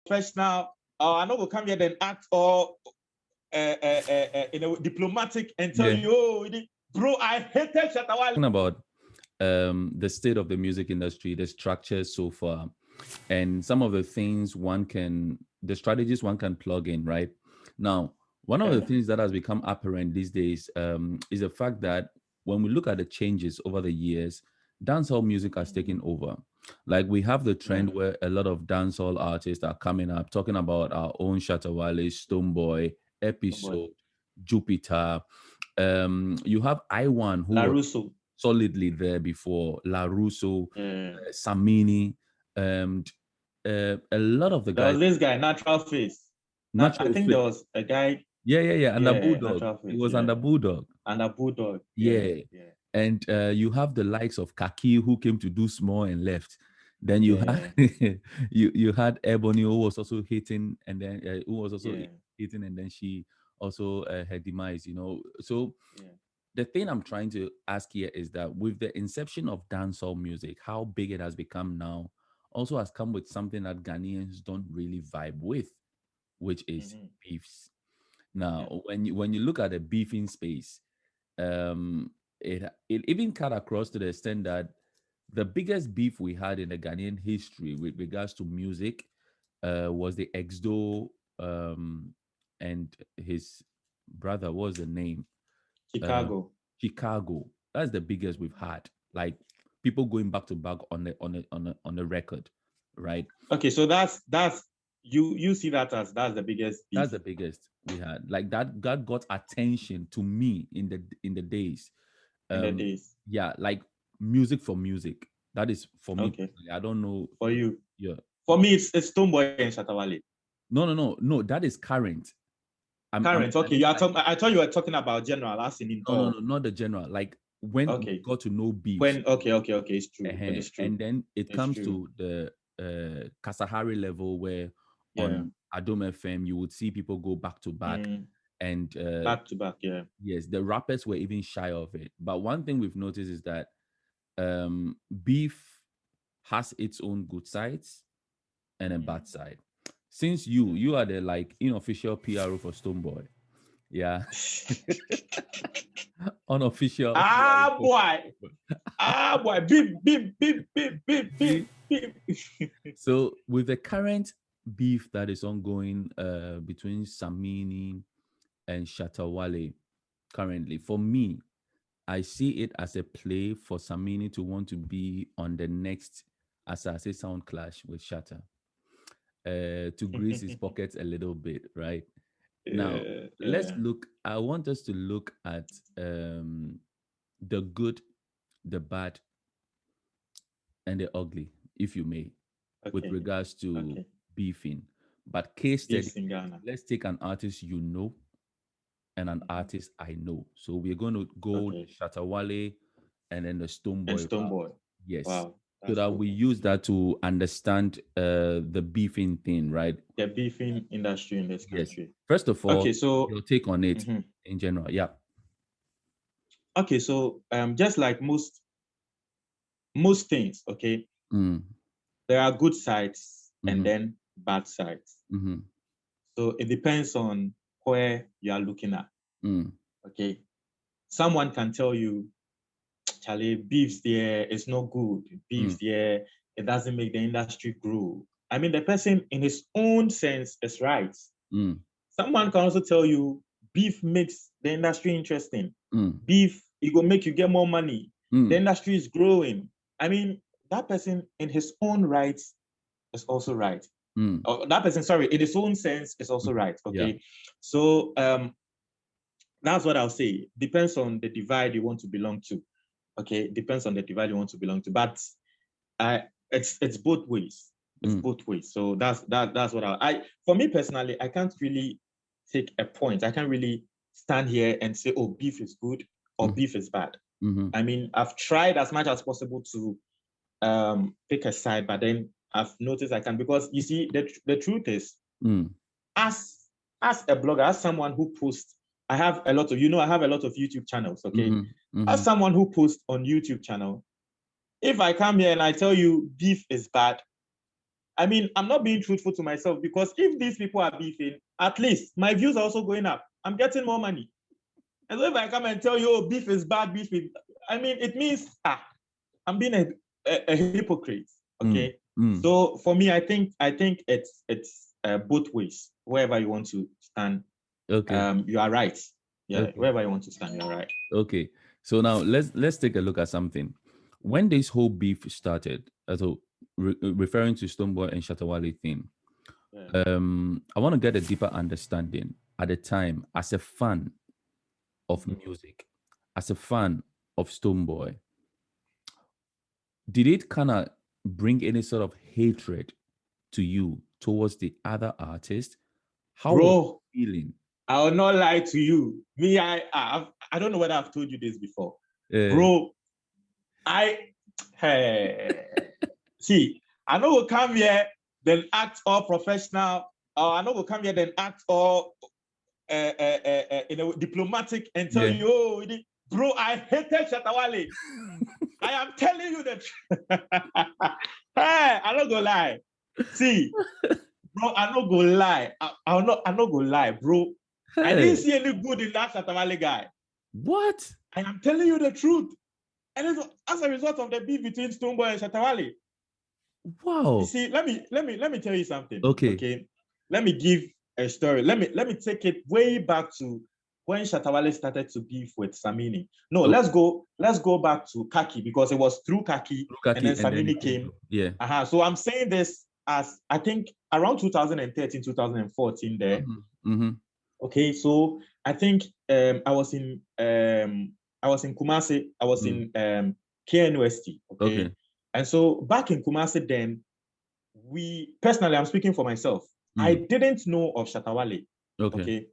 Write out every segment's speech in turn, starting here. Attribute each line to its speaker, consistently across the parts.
Speaker 1: professional. I know will come here then act all diplomatic and tell you, oh, bro, I hated Shatta Wale.
Speaker 2: Talking about the state of the music industry, the structure so far, and some of the things the strategies one can plug in, right? Now, one of the things that has become apparent these days is the fact that when we look at the changes over the years, dancehall music has taken over. Like we have the trend where a lot of dancehall artists are coming up, talking about our own Shatta Wale, Stonebwoy, Episode, Jupiter. You have I1 who was solidly there before, La Russo, Samini, and a lot of the guys.
Speaker 1: There was this guy, Natural Face. I think there was a guy.
Speaker 2: Yeah, under Bulldog. It was under Bulldog.
Speaker 1: Under Bulldog.
Speaker 2: Yeah. And you have the likes of Kaki who came to do small and left. Then you had you had Ebony who was also hitting, and then hitting, and then she also her demise. So the thing I'm trying to ask here is that with the inception of dancehall music, how big it has become now, also has come with something that Ghanaians don't really vibe with, which is beefs. Now, when you look at the beefing space, it even cut across to the extent that the biggest beef we had in the Ghanaian history with regards to music was the Exdo and his brother. What was the name? Chicago. That's the biggest we've had. Like people going back to back on the record, right?
Speaker 1: Okay, so that's you see that as that's the biggest beef.
Speaker 2: That's the biggest we had. Like that got attention to me in the days. Yeah, like music for music. That is for me.
Speaker 1: Okay.
Speaker 2: I don't know.
Speaker 1: For you.
Speaker 2: Yeah.
Speaker 1: For me, it's Stonebwoy and Shatta Wale.
Speaker 2: No. That is current.
Speaker 1: Okay, you are talking. I thought you were talking about general.
Speaker 2: No, not the general. Like when we got to know beefs.
Speaker 1: Okay, it's true. It's true.
Speaker 2: And then it comes to the Kasahari level where on Adom FM you would see people go back to back and
Speaker 1: back to back. Yeah.
Speaker 2: Yes, the rappers were even shy of it. But one thing we've noticed is that beef has its own good sides and a bad side. Since you are the like unofficial PRO for Stonebwoy, yeah. Unofficial.
Speaker 1: Boy, beep.
Speaker 2: So with the current beef that is ongoing between Samini and Shatta Wale currently, for me, I see it as a play for Samini to want to be on the next Asase sound clash with Shatta. To grease his pockets a little bit, right? Now, let's look. I want us to look at the good, the bad, and the ugly, if you may, with regards to beefing. But case study, let's take an artist you know and an artist I know. So we're going to go Shatta Wale and then the Stonebwoy. Yes. Wow. So that we use that to understand the beefing thing, right?
Speaker 1: The beefing industry in this country.
Speaker 2: Yes. First of all, so your take on it in general. Yeah.
Speaker 1: Okay, so just like most things, okay, there are good sides and then bad sides. So it depends on where you are looking at. Okay, someone can tell you, Charlie, beefs there is not good. Beefs there, it doesn't make the industry grow. I mean, the person in his own sense is right. Someone can also tell you beef makes the industry interesting. Beef, it will make you get more money. The industry is growing. I mean, that person in his own right is also right. Or that person, sorry, in his own sense is also right. Okay. Yeah. So that's what I'll say. Depends on the divide you want to belong to. Okay, depends on the divide you want to belong to, but it's both ways. It's both ways. So that's what for me personally, I can't really take a point. I can't really stand here and say, oh, beef is good or beef is bad. I mean, I've tried as much as possible to pick a side, but then I've noticed I can, because you see, the truth is, as a blogger, as someone who posts, I have a lot of YouTube channels, okay? As someone who posts on YouTube channel, if I come here and I tell you beef is bad, I mean, I'm not being truthful to myself, because if these people are beefing, at least my views are also going up. I'm getting more money. And so if I come and tell you, oh, beef is bad, beef is, I mean, it means I'm being a hypocrite. Okay. So for me, I think it's both ways. Wherever you want to stand, you are right. Yeah, wherever you want to stand, you're right.
Speaker 2: Okay. So now let's take a look at something. When this whole beef started, so referring to Stonebwoy and Shatta Wale thing, I want to get a deeper understanding at the time as a fan of music, as a fan of Stonebwoy. Did it kind of bring any sort of hatred to you towards the other artist? How was you feeling?
Speaker 1: I will not lie to you. Me, I don't know whether I've told you this before. Bro, see, I know we'll come here, then act all professional, or I know we'll come here, then act all diplomatic and tell you, oh, bro, I hated Shatta Wale. I am telling you the truth. Hey, I'm not gonna lie. See, bro, I'm not gonna lie. I'm not gonna lie, bro. Hey. I didn't see any good in that Shatta Wale guy.
Speaker 2: What?
Speaker 1: I am telling you the truth. And it's as a result of the beef between Stonebwoy and Shatta Wale.
Speaker 2: Wow.
Speaker 1: You see, let me tell you something.
Speaker 2: Okay.
Speaker 1: Let me give a story. Let me take it way back to when Shatta Wale started to beef with Samini. No, let's go back to H.A.T.E, because it was through H.A.T.E and then Samini came.
Speaker 2: Yeah.
Speaker 1: So I'm saying this as I think around 2013, 2014 there. Okay, so I think I was in Kumasi. I was in KNUST. Okay. And so back in Kumasi then, personally, I'm speaking for myself. I didn't know of Shatta Wale. Okay.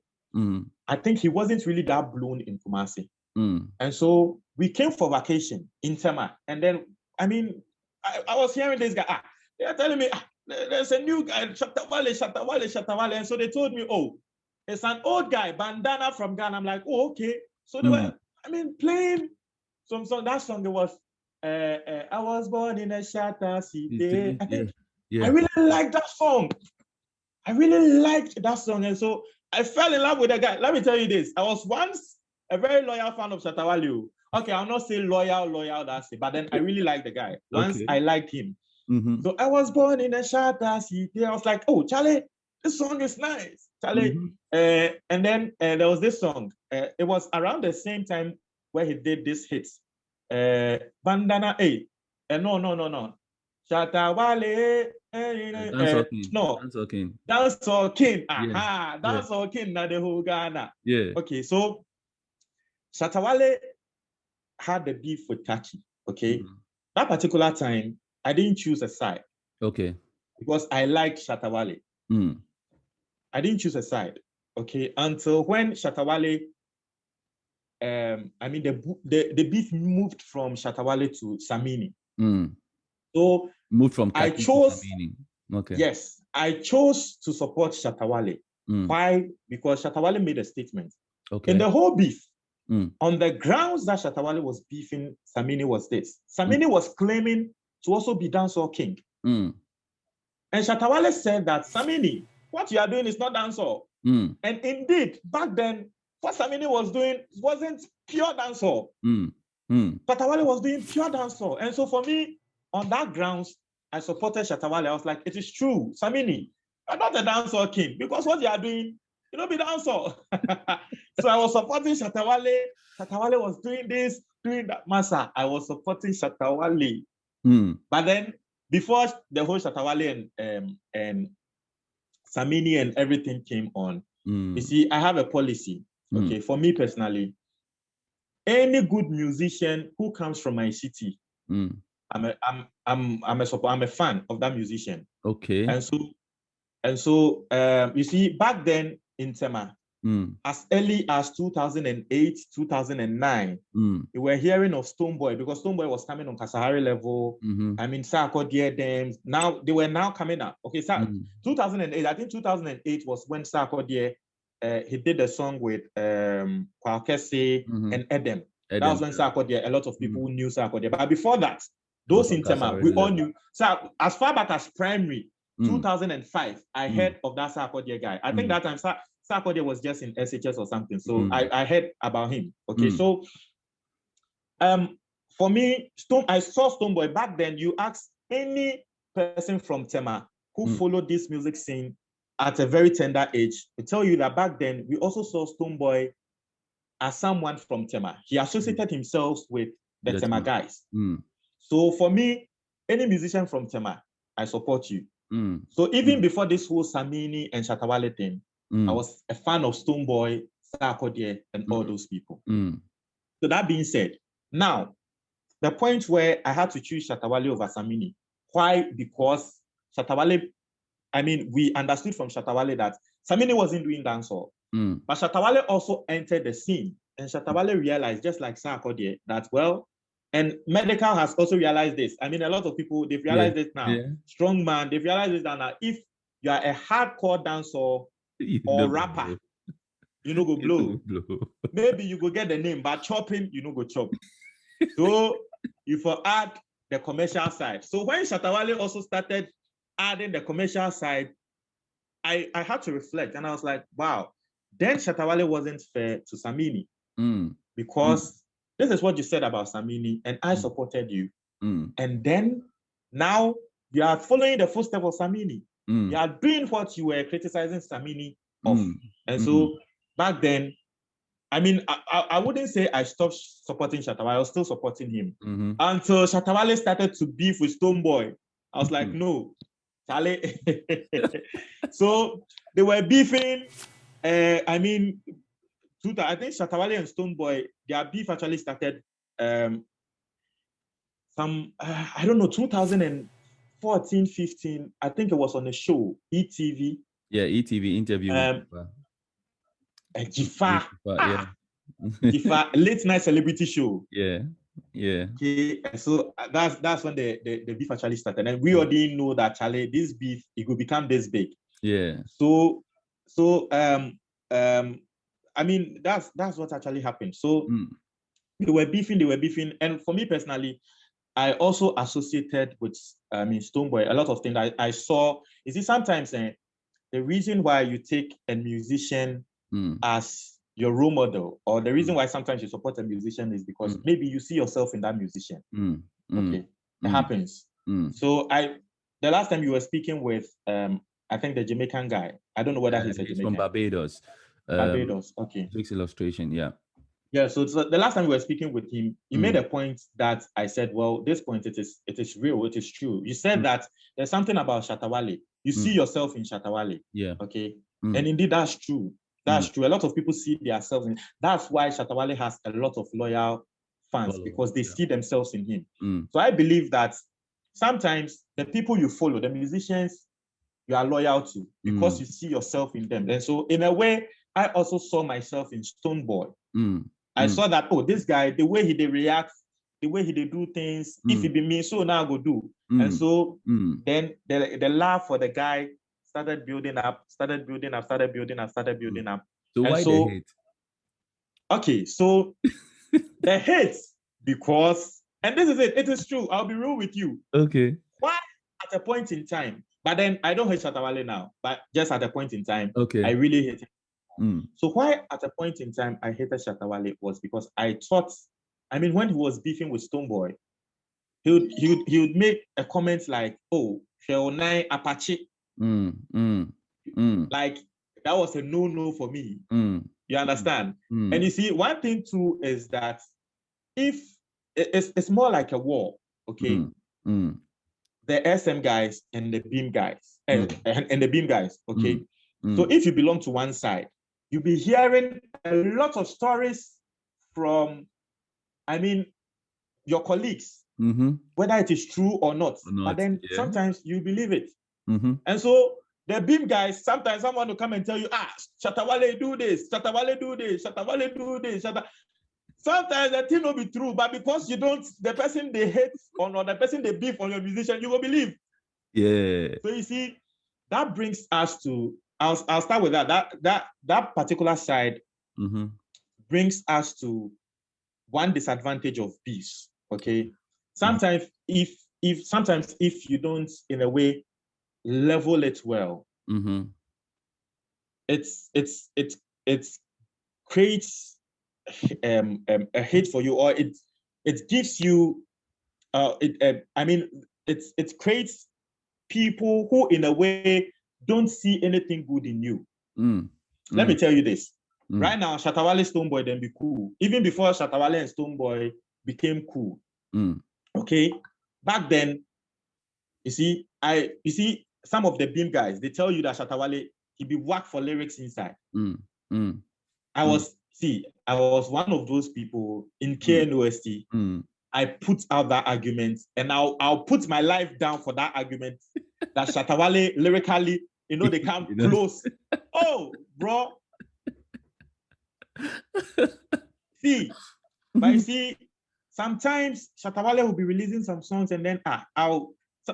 Speaker 1: I think he wasn't really that blown in Kumasi. And so we came for vacation in Tema. And then, I mean, I was hearing this guy, they're telling me, there's a new guy, Shatta Wale. And so they told me, oh, it's an old guy, Bandana from Ghana. I'm like, oh, okay. So they were, playing some song. That song, it was, I was born in a Shatta city. I think I really liked that song. I really liked that song. And so I fell in love with the guy. Let me tell you this. I was once a very loyal fan of Shatta Wale. Okay, I'll not say loyal, that's it. But then I really liked the guy. Once I liked him. So I was born in a Shatta city. I was like, oh, Charlie, this song is nice. Charlie. And then there was this song. It was around the same time where he did this hit. Bandana A. No. Shatta Wale.
Speaker 2: Dancehall King.
Speaker 1: Dancehall King. Aha. Dancehall King na the whole Ghana.
Speaker 2: Yeah.
Speaker 1: Okay, so Shatta Wale had the beef with H.A.T.E. Okay. That particular time, I didn't choose a side.
Speaker 2: Okay.
Speaker 1: Because I liked Shatta Wale. I didn't choose a side. Okay. Until when Shatta Wale, the beef moved from Shatta Wale to Samini. So
Speaker 2: moved from
Speaker 1: I chose. Okay. Yes, I chose to support Shatta Wale. Why? Because Shatta Wale made a statement. Okay. In the whole beef, on the grounds that Shatta Wale was beefing Samini was this. Samini was claiming to also be dancehall king. And Shatta Wale said that, Samini, what you are doing is not dancehall. And indeed, back then, what Samini was doing wasn't pure dancehall. Shatta Wale was doing pure dancehall. And so for me, on that grounds, I supported Shatta Wale. I was like, it is true, Samini, you're not a dancehall king, because what you are doing, you don't be dancehall. So I was supporting Shatta Wale. Shatta Wale was doing this, doing that. Massa, I was supporting Shatta Wale. But then, before the whole Shatta Wale and Samini and everything came on, you see, I have a policy. Okay, for me personally, any good musician who comes from my city, I'm a fan of that musician.
Speaker 2: Okay.
Speaker 1: And so you see, back then in Tema, as early as 2008, 2009, we were hearing of Stonebwoy, because Stonebwoy was coming on Kasahari level. I mean, Sarko Dear Dams. Now they were now coming up. Okay, so 2008. I think 2008 was when Sarko Dear he did a song with Kwakese and Edem. That was when Sarko Dear, a lot of people knew Sarko Dear. But before that, those in Tema, we all knew. So as far back as primary, 2005, I heard of that Sarkodie guy. I think that time Sarkodie was just in SHS or something. So I heard about him. Okay, so for me, I saw Stonebwoy back then. You ask any person from Tema who followed this music scene at a very tender age to tell you that back then we also saw Stonebwoy as someone from Tema. He associated himself with the Tema guys. So for me, any musician from Tema, I support you. So even before this whole Samini and Shatta Wale thing, I was a fan of Stonebwoy, Sarkodie, and all those people. So that being said, now the point where I had to choose Shatta Wale over Samini. Why? Because Shatta Wale, I mean, we understood from Shatta Wale that Samini wasn't doing dancehall. But Shatta Wale also entered the scene. And Shatta Wale realized, just like Sarkodie, that, well, and Medical has also realized this. I mean, a lot of people, they've realized this now. Strong man, they've realized this now. If you are a hardcore dancer or rapper, you know go blow. Maybe you go get the name, but chopping, you know go chop. So you for add the commercial side. So when Shatta Wale also started adding the commercial side, I had to reflect, and I was like, wow. Then Shatta Wale wasn't fair to Samini because this is what you said about Samini, and I supported you. And then now you are following the footsteps of Samini. You are doing what you were criticizing Samini of. And so back then, I mean, I wouldn't say I stopped supporting Shatta Wale. I was still supporting him until Shatta Wale started to beef with Stonebwoy. I was like, no, Charlie. So they were beefing. I mean, I think Shatta Wale and Stonebwoy, their beef actually started I don't know, 2014, 15. I think it was on a show, ETV.
Speaker 2: Yeah, ETV interview.
Speaker 1: Jifa. Jifa, late night celebrity show.
Speaker 2: Yeah.
Speaker 1: Okay, so that's when the beef actually started. And we already know that, Charlie, this beef, it could become this big.
Speaker 2: Yeah.
Speaker 1: So I mean, that's what actually happened. So they were beefing. And for me personally, I also associated with, Stonebwoy, a lot of things I saw. You see, sometimes the reason why you take a musician as your role model, or the reason why sometimes you support a musician is because maybe you see yourself in that musician. Okay, it happens. So the last time you were speaking with, I think the Jamaican guy, I don't know whether he's a Jamaican.
Speaker 2: From Barbados.
Speaker 1: Barbados, okay.
Speaker 2: Takes illustration, yeah.
Speaker 1: Yeah, so the last time we were speaking with him, he made a point that I said, well, this point, it is real, it is true. You said that there's something about Shatta Wale. You see yourself in Shatta Wale.
Speaker 2: Yeah.
Speaker 1: Okay. And indeed, that's true. That's true. A lot of people see themselves in. That's why Shatta Wale has a lot of loyal fans, because they see themselves in him. So I believe that sometimes the people you follow, the musicians you are loyal to, because you see yourself in them. And so in a way, I also saw myself in Stonebwoy. I saw that, this guy, the way he reacts, the way he do things, if it be me, so now I go do. And so then the love for the guy started building up. So
Speaker 2: why the hate?
Speaker 1: Okay, so the hate, because, and this is it is true, I'll be real with you.
Speaker 2: Okay.
Speaker 1: Why at a point in time, but then I don't hate Shatta Wale now, but just at a point in time, I really hate him. So why at a point in time I hated Shatta Wale was because I thought, when he was beefing with Stonebwoy, he would make a comment like, Sheonai Apache. Like, that was a no for me. You understand? And you see, one thing too is that if it's more like a war, okay? The SM guys and the Beam guys, and the Beam guys, okay? So if you belong to one side, you'll be hearing a lot of stories from, your colleagues, whether it is true or not. But then sometimes you believe it. And so the Beam guys, sometimes someone will come and tell you, Shatta Wale do this, Shatta Wale do this, Shatta Wale do this, Sometimes the thing will be true, but because you don't, the person they hate or the person they beef on your musician, you will believe.
Speaker 2: Yeah.
Speaker 1: So you see, that brings us to, I'll start with that particular side brings us to one disadvantage of peace. Okay. Sometimes if you don't, in a way, level it well, it creates a hit for you, or it gives you it creates people who in a way don't see anything good in you. Let me tell you this. Right now, Shatta Wale, Stonebwoy, then be cool. Even before Shatta Wale and Stonebwoy became cool. Okay? Back then, you see, some of the beam guys, they tell you that Shatta Wale, he be whacked for lyrics inside. I was one of those people in KNOST. I put out that argument, and I'll put my life down for that argument that Shatta Wale lyrically, they come close. Oh, bro. See, but you see, sometimes Shatta Wale will be releasing some songs, and then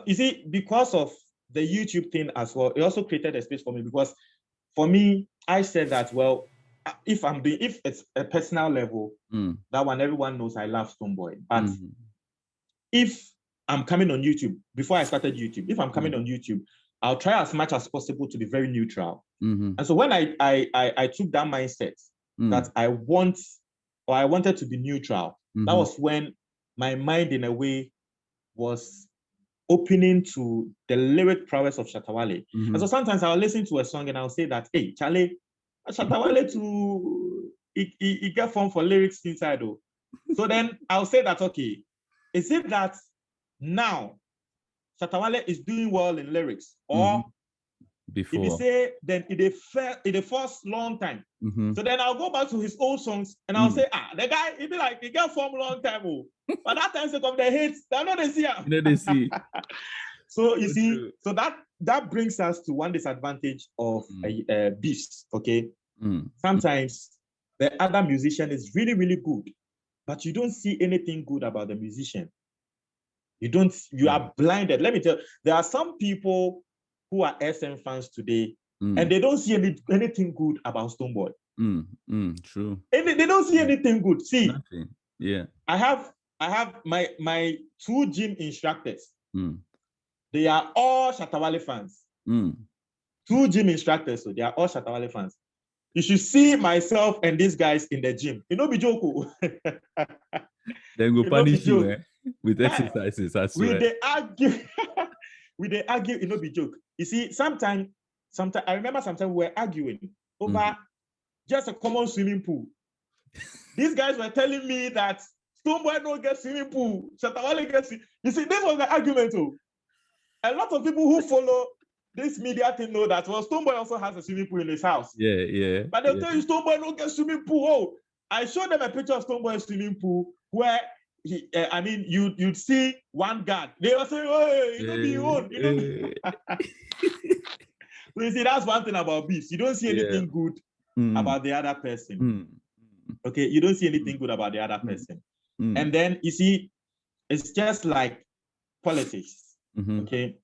Speaker 1: you see, because of the YouTube thing as well, it also created a space for me, because for me, I said that, well, if it's a personal level, that one, everyone knows I love Stonebwoy. But if I'm coming on YouTube, before I started YouTube, if I'm coming on YouTube, I'll try as much as possible to be very neutral. And so when I took that mindset that I wanted to be neutral, that was when my mind in a way was opening to the lyric prowess of Shatta Wale. And so sometimes I'll listen to a song and I'll say that, hey, Charlie, Shatta Wale he get form for lyrics inside though. So then I'll say that, okay, is it that now Shatta Wale is doing well in lyrics, or
Speaker 2: before?
Speaker 1: If you say, then it first long time. So then I'll go back to his old songs and I'll say, the guy, he be like, he got form long time. But that time they come the hits, they're not the see.
Speaker 2: They see.
Speaker 1: So you see, so that brings us to one disadvantage of beefs, okay? Sometimes the other musician is really, really good, but you don't see anything good about the musician. You are blinded. Let me tell you, there are some people who are SM fans today, and they don't see anything good about Stonebwoy.
Speaker 2: True.
Speaker 1: And they don't see anything good. See,
Speaker 2: nothing. Yeah.
Speaker 1: I have my 2 gym instructors. They are all Shatta Wale fans. 2 gym instructors, so they are all Shatta Wale fans. You should see myself and these guys in the gym. You know, be joke.
Speaker 2: Then go punish you with exercises. I swear.
Speaker 1: We they argue. They argue. You know, be joke. You see, sometimes I remember sometimes we were arguing over just a common swimming pool. These guys were telling me that Stonebwoy don't get swimming pool. Shatta Wale gets. You see, this was the argument. A lot of people who follow this media thing know that, well, Stonebwoy also has a swimming pool in his house.
Speaker 2: Yeah.
Speaker 1: But they'll tell you Stonebwoy don't get swimming pool. Oh, I showed them a picture of Stonebwoy's swimming pool where you'd see one guard. They were saying, "Hey, you know be own, you know." So you see, that's one thing about beefs. You don't see anything good about the other person. Okay, you don't see anything good about the other person. And then you see, it's just like politics. Okay.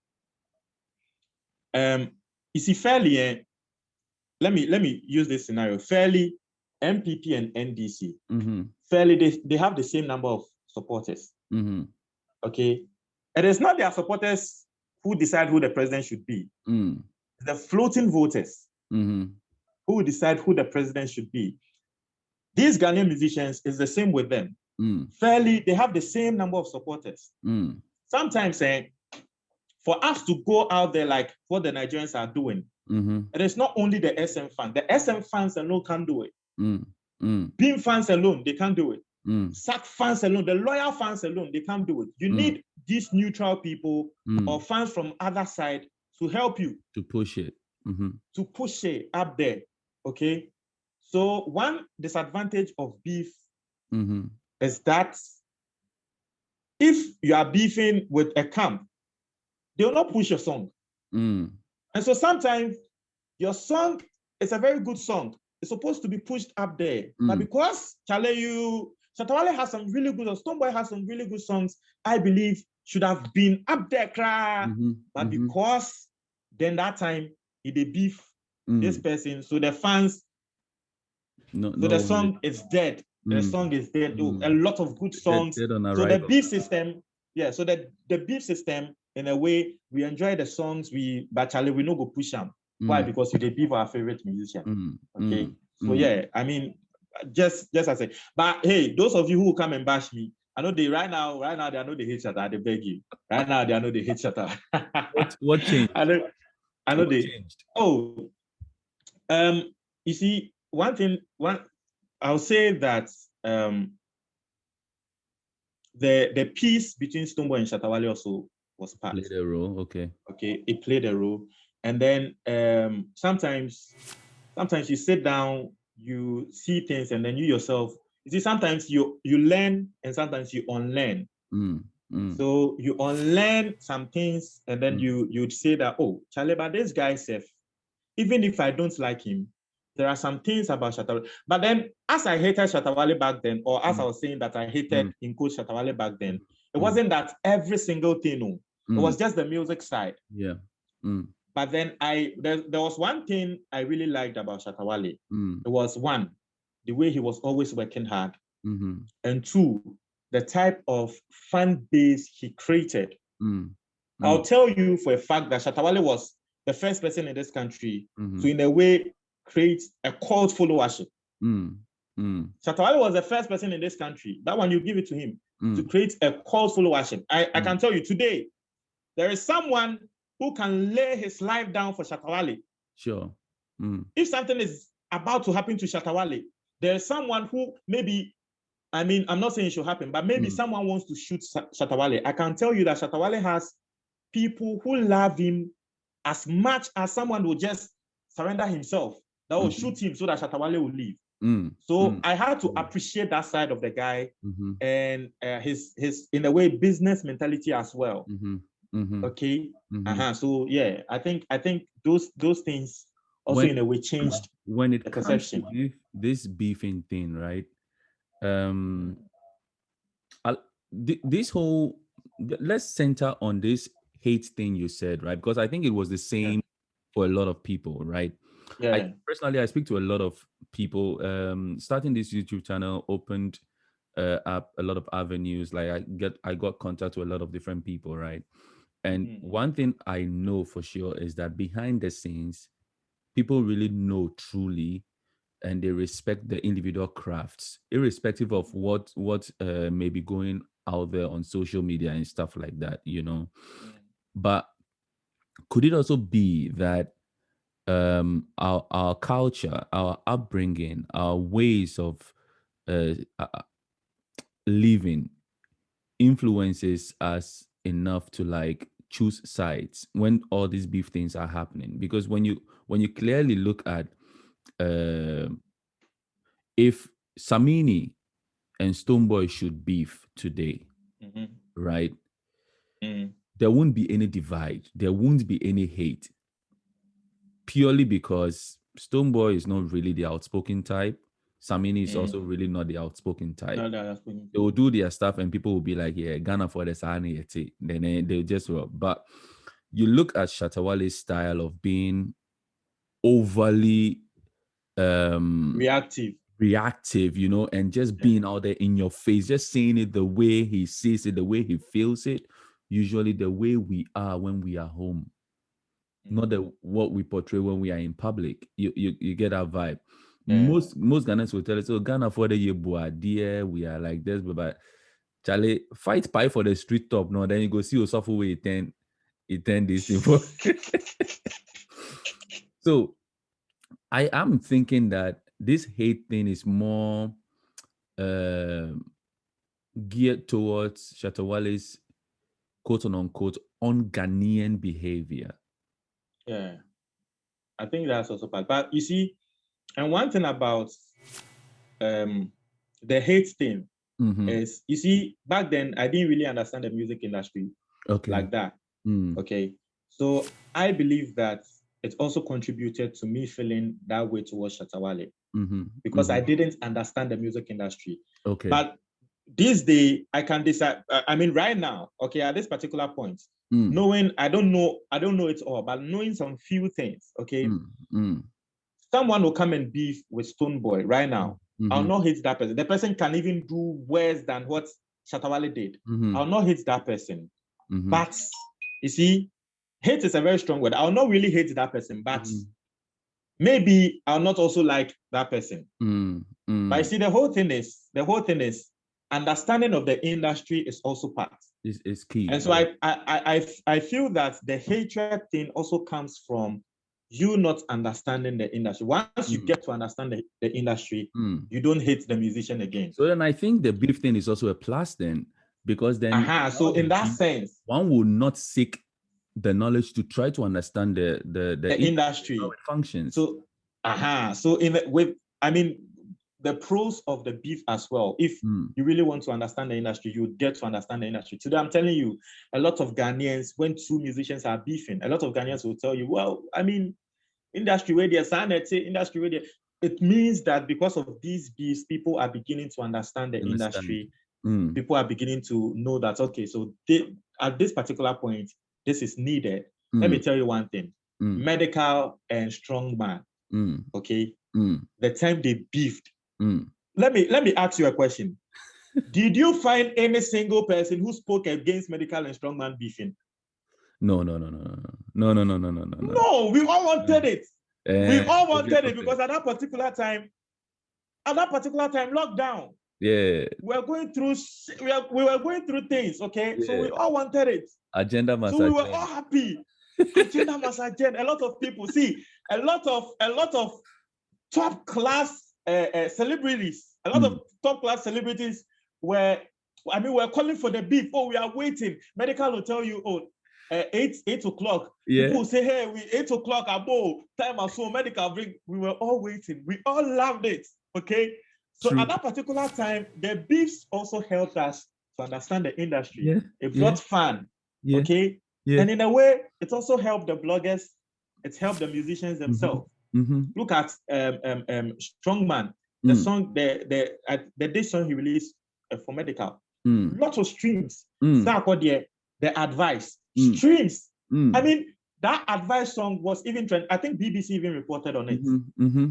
Speaker 1: You see, fairly, let me use this scenario. Fairly, MPP and NDC, fairly, they have the same number of supporters. Okay. And it's not their supporters who decide who the president should be. It's the floating voters who decide who the president should be. These Ghanaian musicians is the same with them. Fairly, they have the same number of supporters. Sometimes, for us to go out there like what the Nigerians are doing, it is not only the SM fans. The SM fans alone can't do it. Beam fans alone, they can't do it. SAC fans alone, the loyal fans alone, they can't do it. You need these neutral people or fans from other side to help you.
Speaker 2: To push it.
Speaker 1: To push it up there, okay? So one disadvantage of beef is that if you are beefing with a camp, they will not push your song. And so sometimes your song is a very good song. It's supposed to be pushed up there. But because Shatta Wale has some really good, or Stonebwoy has some really good songs, I believe should have been up there. But because then that time he did beef this person, so the fans, the song is dead. The song is dead. A lot of good songs. So the beef system, so the beef system in a way, we enjoy the songs, but Charlie, we no go push them. Why? Because they be our favorite musician. Okay. So yeah, I mean, just as I say. But hey, those of you who come and bash me, I know they right now, they are not the hate Shatta. They beg you. Right now, they are not the hate Shatta.
Speaker 2: What changed?
Speaker 1: I know
Speaker 2: What
Speaker 1: they.
Speaker 2: changed?
Speaker 1: Oh, you see, I'll say that the peace between Stonebwoy and Shatta Wale also was part.
Speaker 2: Played a role, okay.
Speaker 1: Okay, it played a role. And then sometimes you sit down, you see things, and then you yourself, you see, sometimes you learn and sometimes you unlearn. So you unlearn some things, and then you'd say that, oh, Charlie, but this guy safe, even if I don't like him, there are some things about Shatta Wale. But then, as I hated Shatta Wale back then, or as I was saying that I hated in coach Shatta Wale back then, it wasn't that every single thing. No. It was just the music side.
Speaker 2: Yeah.
Speaker 1: But then there was one thing I really liked about Shatta Wale. It was one, the way he was always working hard, and two, the type of fan base he created. I'll tell you for a fact that Shatta Wale was the first person in this country to, in a way, create a cult followership. Shatta Wale was the first person in this country, that one you give it to him, to create a cult followership. I can tell you today, there is someone who can lay his life down for Shatta Wale.
Speaker 2: Sure.
Speaker 1: If something is about to happen to Shatta Wale, there is someone who maybe, I mean, I'm not saying it should happen, but maybe someone wants to shoot Shatta Wale. I can tell you that Shatta Wale has people who love him as much as someone will just surrender himself, that will shoot him so that Shatta Wale will leave. So I had to appreciate that side of the guy and his in a way business mentality as well. Okay. So yeah, I think those things also in a way changed
Speaker 2: when it
Speaker 1: the
Speaker 2: comes
Speaker 1: perception.
Speaker 2: to this beefing thing, right? This whole, let's center on this hate thing you said, right? Because I think it was the same for a lot of people, right?
Speaker 1: Yeah.
Speaker 2: Personally, I speak to a lot of people. Starting this YouTube channel opened up a lot of avenues. Like I got contact with a lot of different people, right? And one thing I know for sure is that behind the scenes, people really know truly, and they respect the individual crafts, irrespective of what may be going out there on social media and stuff like that, you know. But could it also be that our culture, our upbringing, our ways of living influences us enough to like choose sides when all these beef things are happening? Because when you clearly look at if Samini and Stonebwoy should beef today, right? There won't be any divide. There won't be any hate. Purely because Stonebwoy is not really the outspoken type. Samini is also really not the outspoken type. They will do their stuff and people will be like, yeah, Ghana for the Sahani H.A.T.E. Then they'll just roll. But you look at Shatta Wale's style of being overly reactive, you know, and just being out there in your face, just saying it the way he sees it, the way he feels it, usually the way we are when we are home, not what we portray when we are in public. You get that vibe. Most Ghanaians will tell us, "Oh, Ghana for the year, dear, we are like this," but Charlie, fight pie for the street top. No, then you go see yourself who it turn this thing for. So I am thinking that this hate thing is more geared towards Shatta Wale's quote unquote un-Ghanaian behavior.
Speaker 1: Yeah, I think that's also part. But you see, and one thing about the hate thing is, you see, back then I didn't really understand the music industry like that. Okay, so I believe that it also contributed to me feeling that way towards Shatta Wale because I didn't understand the music industry.
Speaker 2: Okay,
Speaker 1: but this day I can decide. I mean, right now, okay, at this particular point, knowing I don't know it all, but knowing some few things, okay, someone will come and beef with Stonebwoy right now. I'll not hate that person. The person can even do worse than what Shatta Wale did. I'll not hate that person. But You see, hate is a very strong word. I'll not really hate that person, but maybe I'll not also like that person. But you see, the whole thing is understanding of the industry is also part.
Speaker 2: Is key.
Speaker 1: And so I feel that the hatred thing also comes from you not understanding the industry. Once you get to understand the industry, you don't hate the musician again.
Speaker 2: So then I think the beef thing is also a plus then, because then
Speaker 1: so in that sense,
Speaker 2: one will not seek the knowledge to try to understand the
Speaker 1: industry,
Speaker 2: how it functions.
Speaker 1: So so the pros of the beef as well. If you really want to understand the industry, you get to understand the industry. Today, I'm telling you, a lot of Ghanaians, when two musicians are beefing, a lot of Ghanaians will tell you, well, industry where they're industry where it means that because of these beefs, people are beginning to understand the industry. People are beginning to know that, okay, so at this particular point, this is needed. Let me tell you one thing. Medical and strongman, okay? The time they beefed. Let me ask you a question. Did you find any single person who spoke against medical and strongman beefing?
Speaker 2: No, we
Speaker 1: all wanted it. We all wanted it because at that particular time, lockdown.
Speaker 2: Yeah.
Speaker 1: We were going through things, okay? Yeah. So we all wanted it.
Speaker 2: Agenda must
Speaker 1: we were all happy. Agenda must agenda. A lot of people, a lot of top class celebrities, were calling for the beef. Oh, we are waiting. Medical will tell you, 8 o'clock. Yeah. People will say, hey, 8 o'clock above time or so. Medical bring. We were all waiting. We all loved it. Okay. So True. At that particular time, the beefs also helped us to understand the industry. Yeah. It brought fun. Yeah. Okay. Yeah. And in a way, it also helped the bloggers. It helped the musicians themselves. Look at Strongman. The song, the song he released for Medical. Lots of streams. The advice. Streams. That advice song was even trend. I think BBC even reported on it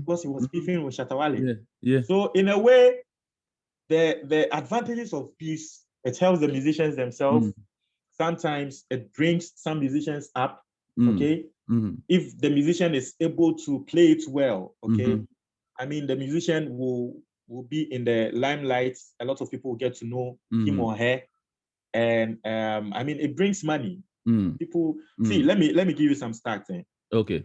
Speaker 1: because he was beefing with Shatta Wale. Yeah. Yeah. So in a way, the advantages of peace, it helps the musicians themselves. Sometimes it brings some musicians up. Okay. If the musician is able to play it well, okay. The musician will be in the limelight. A lot of people will get to know him or her, and it brings money. People see. Let me give you some stats.
Speaker 2: Okay.